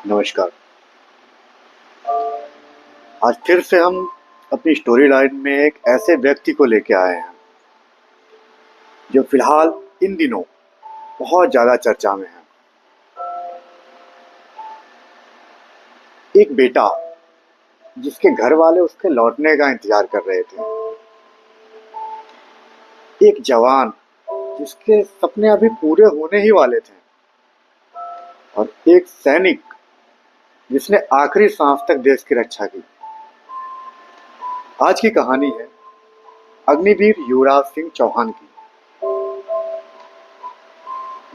नमस्कार। आज फिर से हम अपनी स्टोरी लाइन में एक ऐसे व्यक्ति को लेके आए हैं जो फिलहाल इन दिनों बहुत ज़्यादा चर्चा में है। एक बेटा जिसके घर वाले उसके लौटने का इंतजार कर रहे थे। एक जवान जिसके सपने अभी पूरे होने ही वाले थे। और एक सैनिक जिसने आखिरी सांस तक देश की रक्षा की। आज की कहानी है अग्निवीर युवराज सिंह चौहान की,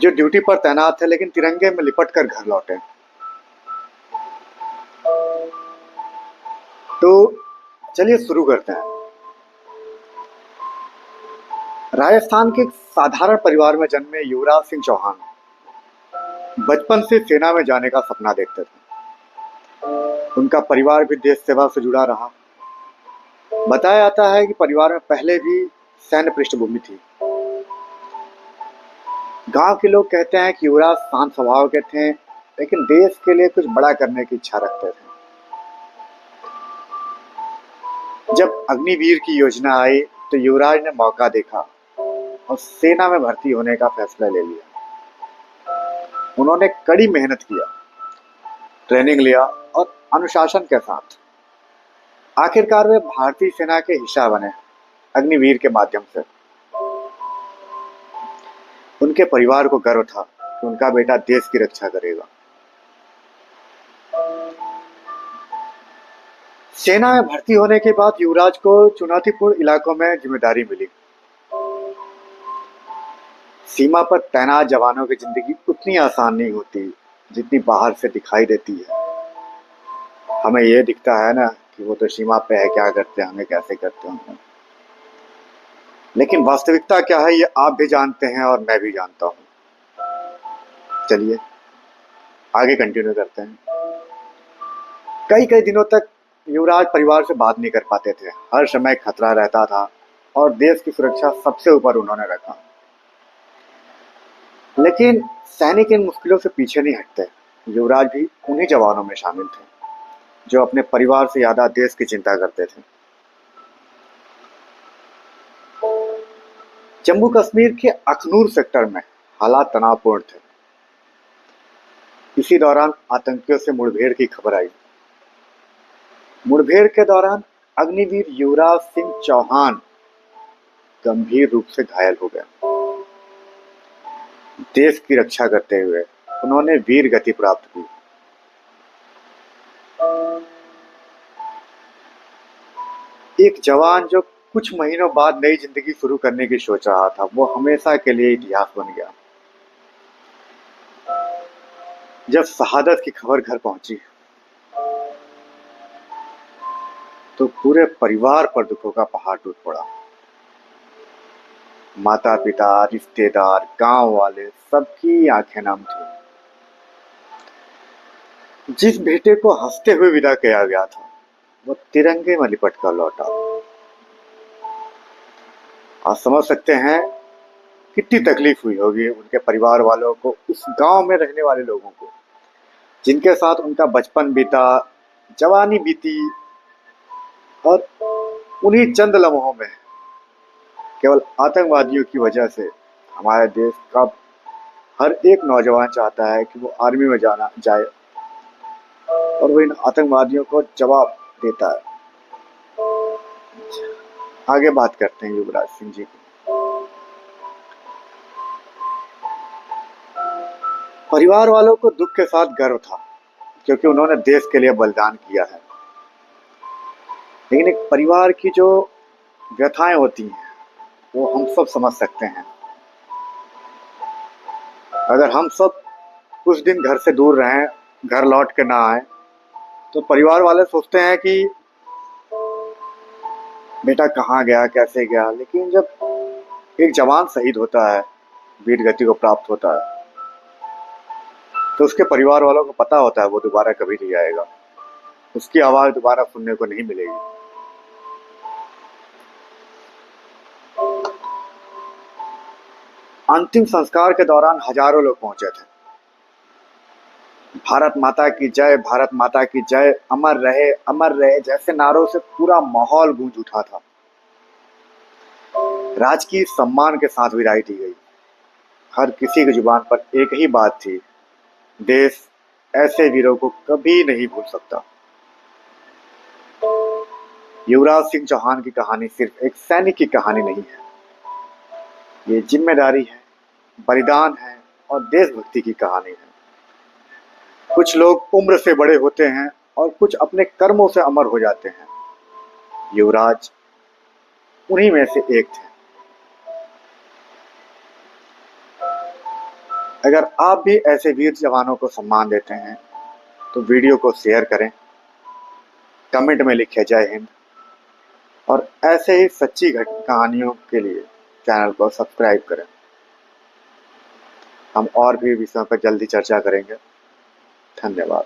जो ड्यूटी पर तैनात थे लेकिन तिरंगे में लिपट कर घर लौटे। तो चलिए शुरू करते हैं। राजस्थान के एक साधारण परिवार में जन्मे युवराज सिंह चौहान बचपन से सेना में जाने का सपना देखते थे। उनका परिवार भी देश सेवा से जुड़ा रहा। बताया जाता है कि परिवार में पहले भी सैन्य पृष्ठभूमि थी। गांव के लोग कहते हैं कि युवराज शांत स्वभाव के थे, लेकिन देश के लिए कुछ बड़ा करने की इच्छा रखते थे। जब अग्निवीर की योजना आई तो युवराज ने मौका देखा और सेना में भर्ती होने का फैसला ले लिया। उन्होंने कड़ी मेहनत किया, ट्रेनिंग लिया और अनुशासन के साथ आखिरकार वे भारतीय सेना के हिस्सा बने, अग्निवीर के माध्यम से। उनके परिवार को गर्व था कि उनका बेटा देश की रक्षा करेगा। सेना में भर्ती होने के बाद युवराज को चुनौतीपूर्ण इलाकों में जिम्मेदारी मिली। सीमा पर तैनात जवानों की जिंदगी उतनी आसान नहीं होती जितनी बाहर से दिखाई देती है। हमें यह दिखता है ना कि वो तो सीमा पे है, क्या करते हैं, हमें कैसे करते हैं, लेकिन वास्तविकता क्या है ये आप भी जानते हैं और मैं भी जानता हूँ। चलिए आगे कंटिन्यू करते हैं। कई कई दिनों तक युवराज परिवार से बात नहीं कर पाते थे। हर समय खतरा रहता था और देश की सुरक्षा सबसे ऊपर उन्होंने रखा। लेकिन सैनिक इन मुश्किलों से पीछे नहीं हटते। युवराज भी उन्हीं जवानों में शामिल थे जो अपने परिवार से ज्यादा देश की चिंता करते थे। जम्मू कश्मीर के अखनूर सेक्टर में हालात तनावपूर्ण थे। इसी दौरान आतंकियों से मुठभेड़ की खबर आई। मुठभेड़ के दौरान अग्निवीर युवराज सिंह चौहान गंभीर रूप से घायल हो गए। देश की रक्षा करते हुए उन्होंने वीर गति प्राप्त की। एक जवान जो कुछ महीनों बाद नई जिंदगी शुरू करने की सोच रहा था, वो हमेशा के लिए इतिहास बन गया। जब शहादत की खबर घर पहुंची तो पूरे परिवार पर दुखों का पहाड़ टूट पड़ा। माता पिता, रिश्तेदार, गांव वाले, सबकी आंखें नम थी। जिस बेटे को हंसते हुए विदा किया गया था, वो तिरंगे में लिपट कर लौटा। आप समझ सकते हैं कितनी तकलीफ हुई होगी उनके परिवार वालों को, उस गांव में रहने वाले लोगों को, जिनके साथ उनका बचपन बीता, जवानी बीती, और उन्हीं चंद लम्हों में केवल आतंकवादियों की वजह से हमारे देश का हर एक नौजवान चाहता है कि वो आर्मी में जाना जाए और वो इन आतंकवादियों को जवाब देता है। आगे बात करते हैं युवराज सिंह जी की। परिवार वालों को दुख के साथ गर्व था क्योंकि उन्होंने देश के लिए बलिदान किया है। लेकिन एक परिवार की जो व्यथाएं होती हैं वो हम सब समझ सकते हैं। अगर हम सब कुछ दिन घर से दूर रहें, घर लौट के ना आए, तो परिवार वाले सोचते हैं कि बेटा कहाँ गया, कैसे गया। लेकिन जब एक जवान शहीद होता है, वीर गति को प्राप्त होता है, तो उसके परिवार वालों को पता होता है वो दोबारा कभी नहीं आएगा, उसकी आवाज दोबारा सुनने को नहीं मिलेगी। अंतिम संस्कार के दौरान हजारों लोग पहुंचे थे। भारत माता की जय, भारत माता की जय, अमर रहे जैसे नारों से पूरा माहौल गूंज उठा था। राजकीय सम्मान के साथ विदाई दी गई। हर किसी की जुबान पर एक ही बात थी, देश ऐसे वीरों को कभी नहीं भूल सकता। युवराज सिंह चौहान की कहानी सिर्फ एक सैनिक की कहानी नहीं है, ये जिम्मेदारी है, बलिदान है और देशभक्ति की कहानी है। कुछ लोग उम्र से बड़े होते हैं और कुछ अपने कर्मों से अमर हो जाते हैं। युवराज उन्हीं में से एक थे। अगर आप भी ऐसे वीर जवानों को सम्मान देते हैं तो वीडियो को शेयर करें, कमेंट में लिखें जय हिंद, और ऐसे ही सच्ची कहानियों के लिए चैनल को सब्सक्राइब करें। हम और भी विषयों पर जल्दी चर्चा करेंगे। धन्यवाद।